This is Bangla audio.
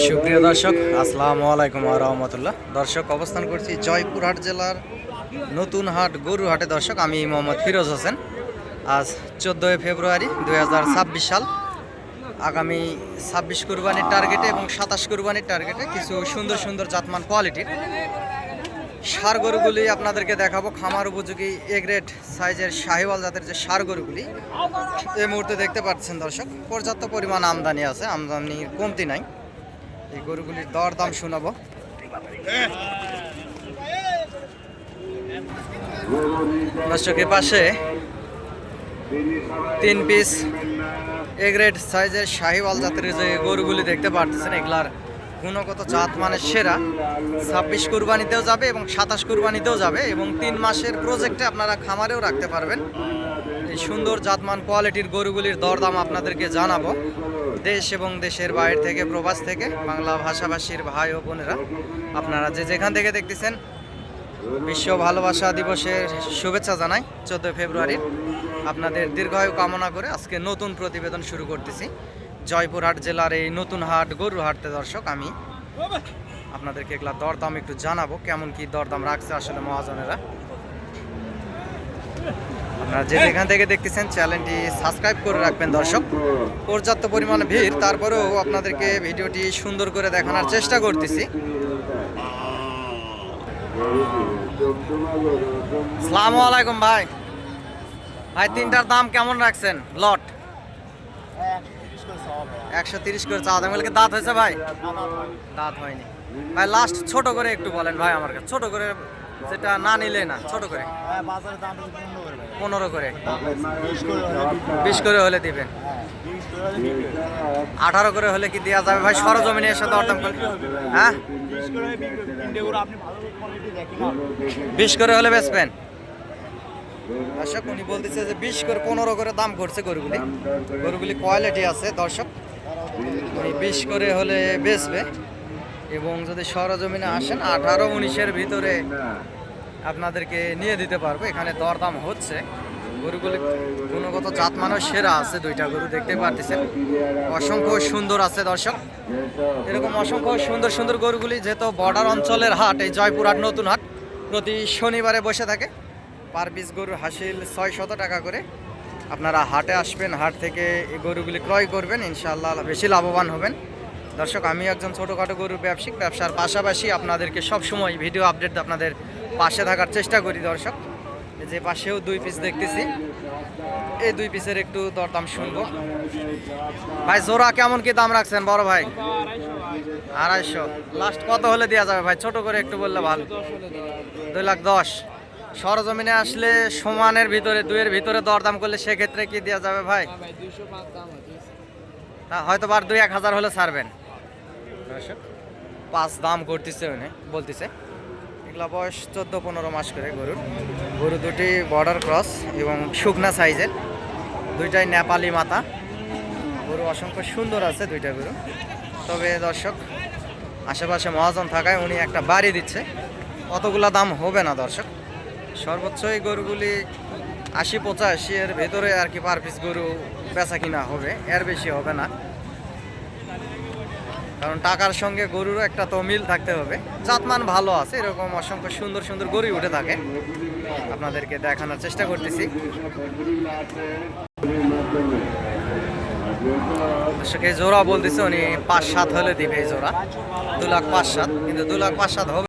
সুপ্রিয় দর্শক, আসসালামু আলাইকুম ওয়া রাহমাতুল্লাহ। দর্শক, অবস্থান করছি জয়পুরহাট জেলার নতুন হাট গরু হাটে। দর্শক, আমি মোহাম্মদ ফিরোজ হোসেন। আজ 14 ফেব্রুয়ারি 2026 সাল। আগামী 26 কুরবানির টার্গেটে এবং 27 কুরবানির টার্গেটে কিছু সুন্দর সুন্দর জাতমান কোয়ালিটির ষাঁড় গরুগুলি আপনাদেরকে দেখাবো। খামার উপযোগী এ গ্রেড সাইজের শাহিওয়াল জাতের যে ষাঁড় গরুগুলি এই মুহূর্তে দেখতে পাচ্ছেন দর্শক, পর্যাপ্ত পরিমাণ আমদানি আছে, আমদানির কমতি নাই। এই গরুগুলির দর দাম শোনাবো। দর্শকের পাশে 3 পিস এ গ্রেড সাইজের শাহিওয়াল জাতের যে গরুগুলি দেখতে পাচ্ছেন, এগুলার গুণগত জাত মানে সেরা। 26 কুরবানিতেও যাবে এবং 27 কুরবানিতেও যাবে এবং 3 মাসের প্রজেক্টে আপনারা খামারেও রাখতে পারবেন। এই সুন্দর জাতমান কোয়ালিটির গরুগুলির দরদাম আপনাদেরকে জানাবো। দেশ এবং দেশের বাইরে থেকে, প্রবাস থেকে বাংলা ভাষাভাষীর ভাই ও বোনেরা আপনারা যে যেখান থেকে দেখতেছেন, বিশ্ব ভালোবাসা দিবসের শুভেচ্ছা জানাই 14 ফেব্রুয়ারির। আপনাদের দীর্ঘায়ু কামনা করে আজকে নতুন প্রতিবেদন শুরু করতেছি জয়পুরহাট জেলার এই নতুন হাট গরু হাটতে। দর্শক, আমি আপনাদেরকে এগুলা দরদাম একটু জানাবো, কেমন কি দরদাম রাখছে আসলে মহাজনেরা। আপনারা যে যেখান থেকে দেখতেছেন চ্যানেলটি সাবস্ক্রাইব করে রাখবেন। দর্শক, পর্যাপ্ত পরিমাণে ভিড়, তারপরেও আপনাদেরকে ভিডিওটি সুন্দর করে দেখানোর চেষ্টা করতেছি। আসসালামু আলাইকুম ভাই। ভাই, তিনটার দাম কেমন রাখছেন? লট 130 করে চাওয়া দাম। দাঁত হয়েছে ভাই? দাঁত হয়নি ভাই। লাস্ট ছোট করে একটু বলেন ভাই, আমার কাছে ছোট করে, যেটা না নিলে না, ছোট করে 15 করে, 20 করে হলে দিবেন। 18 করে হলে কি দেওয়া যাবে ভাই? সরজমিনে এসে দরদাম করে। হ্যাঁ, 20 করে হলে বেচবেন। দর্শক, উনি বলতেছে যে 20 করে, 15 করে দাম করছে গরুগুলি। গরুগুলি কোয়ালিটি আছে দর্শক, উনি 20 করে হলে বেচবে। এবং যদি সরজমিনে আসেন 18-19-এর ভিতরে আপনাদেরকে নিয়ে দিতে পারবো। এখানে দরদাম হচ্ছে। গরুগুলি গুণগত জাত মানও সেরা আছে। দুইটা গরু দেখতে পারতেছেন, অসংখ্য সুন্দর আছে দর্শক। এরকম অসংখ্য সুন্দর সুন্দর গরুগুলি, যেহেতু বর্ডার অঞ্চলের হাট, এই জয়পুরহাট নতুন হাট প্রতি শনিবারে বসে থাকে। পার পিস গরুর হাসিল 600 টাকা করে। আপনারা হাটে আসবেন, হাট থেকে এই গরুগুলি ক্রয় করবেন, ইনশাআল্লাহ বেশি লাভবান হবেন। দর্শক, আমি একজন ছোটোখাটো গরুর ব্যবসায়িক, ব্যবসার পাশাপাশি আপনাদেরকে সবসময় ভিডিও আপডেট আপনাদের পাশে থাকার চেষ্টা করি। দর্শক, যে পাশেও 2 পিস দেখতেছি, এই 2 পিসের একটু দরদাম শুনবো। ভাই, জোড়া কেমন কি দাম রাখছেন বড় ভাই? 250। লাস্ট কত হলে দেওয়া যাবে ভাই? ছোট করে একটু বললে ভালো। 2,10,000। সরজমিনে আসলে সমানের ভিতরে, 2-এর ভিতরে দরদাম করলে সেক্ষেত্রে কি দেওয়া যাবে ভাই? হয়তো বার 2-1,000 হলে ছাড়বেন। 5 দাম করতেছে, উনি বলতেছে। এগুলা বয়স 14-15 মাস করে গরুর। গরু দুটি বর্ডার ক্রস এবং শুকনা সাইজের, দুইটাই নেপালি মাথা। গরু অসংখ্য সুন্দর আছে দুইটা গরু। তবে দর্শক, আশেপাশে মহাজন থাকায় উনি একটা বাড়ি দিচ্ছে, অতগুলা দাম হবে না দর্শক। সর্বোচ্চ এই গরুগুলি 80-85 এর ভেতরে আর কি পার পিস গরু বেচা কিনা হবে, এর বেশি হবে না। কারণ টাকার সঙ্গে গরুরও একটা তো মিল থাকতে হবে। জাতমান ভালো আছে, এরকম অসংখ্য সুন্দর সুন্দর গরু উঠে থাকে, আপনাদেরকে দেখানোর চেষ্টা করতেছি। জোড়া বলতেছে উনি 5-7 হলে দিবে। এই জোড়া 2,05,700, কিন্তু 2,05,700 হবে।